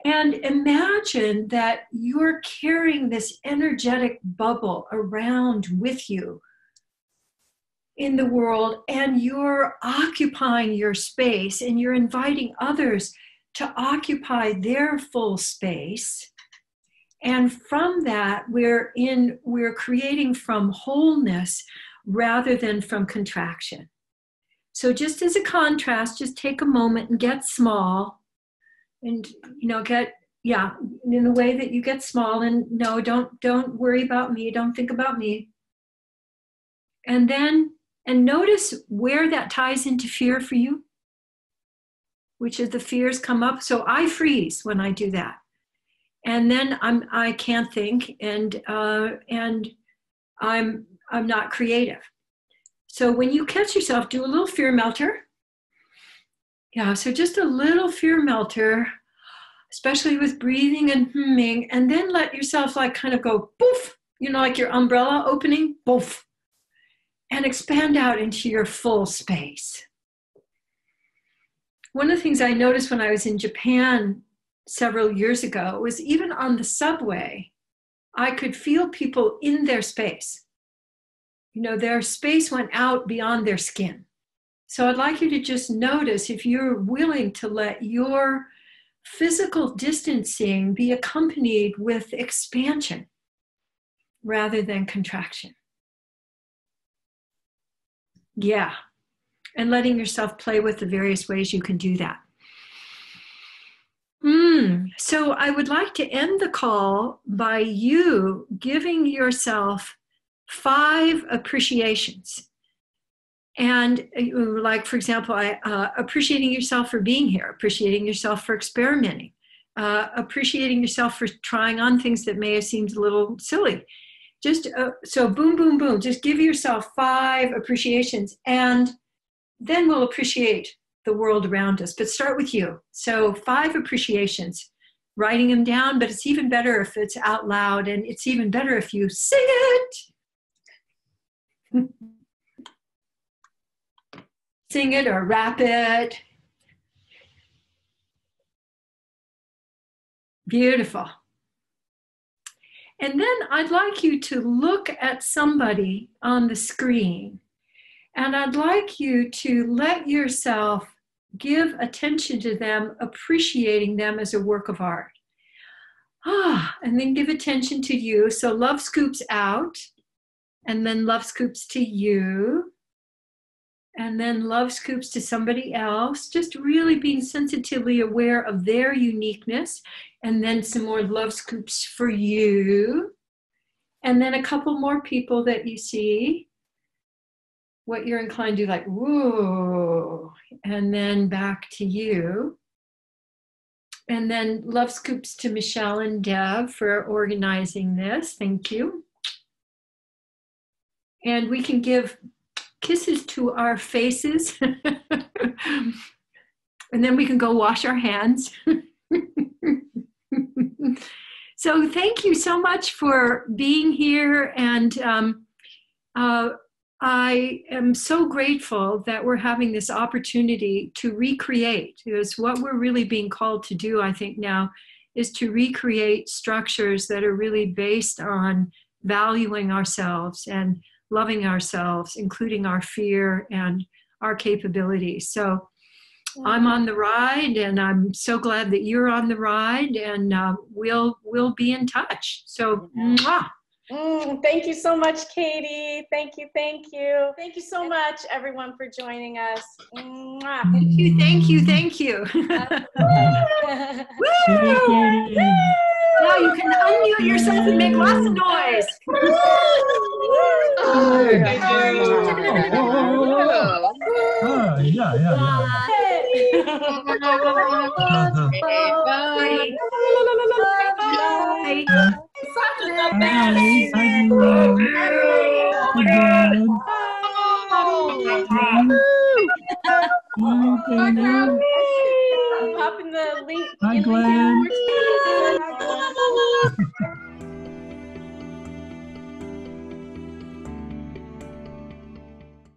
And imagine that you're carrying this energetic bubble around with you in the world, and you're occupying your space, and you're inviting others to occupy their full space. And from that, we're creating from wholeness rather than from contraction. So just as a contrast, just take a moment and get small, and get in the way that you get small, and no, don't worry about me, don't think about me. And notice where that ties into fear for you, which is the fears come up. So I freeze when I do that. And then I can't think, and I'm not creative. So when you catch yourself, do a little fear melter. Yeah, so just a little fear melter, especially with breathing and humming, and then let yourself kind of go poof, like your umbrella opening, poof, and expand out into your full space. One of the things I noticed when I was in Japan several years ago was even on the subway, I could feel people in their space. Their space went out beyond their skin. So I'd like you to just notice if you're willing to let your physical distancing be accompanied with expansion rather than contraction. Yeah. And letting yourself play with the various ways you can do that. So I would like to end the call by you giving yourself 5 appreciations. And for example, appreciating yourself for being here, appreciating yourself for experimenting, appreciating yourself for trying on things that may have seemed a little silly. Just so boom, boom, boom, just give yourself 5 appreciations, and then we'll appreciate the world around us. But start with you. So 5 appreciations, writing them down, but it's even better if it's out loud, and it's even better if you sing it. Sing it or rap it. Beautiful. And then I'd like you to look at somebody on the screen, and I'd like you to let yourself give attention to them, appreciating them as a work of art. And then give attention to you. So love scoops out, and then love scoops to you, and then love scoops to somebody else, just really being sensitively aware of their uniqueness, and then some more love scoops for you, and then a couple more people that you see, what you're inclined to like, whoa, and then back to you. And then love scoops to Michelle and Deb for organizing this. Thank you. And we can give kisses to our faces. And then we can go wash our hands. So thank you so much for being here. And I am so grateful that we're having this opportunity to recreate, because what we're really being called to do, I think now, is to recreate structures that are really based on valuing ourselves and loving ourselves, including our fear and our capabilities. So I'm on the ride, and I'm so glad that you're on the ride, and we'll be in touch. So, mwah. Thank you so much, Katie. Thank you, thank you. Thank you so much, everyone, for joining us. Mwah. Thank you, thank you, thank you. Woo! Now you can unmute yourself and make lots of noise. Popping the link. Hi, Glenn.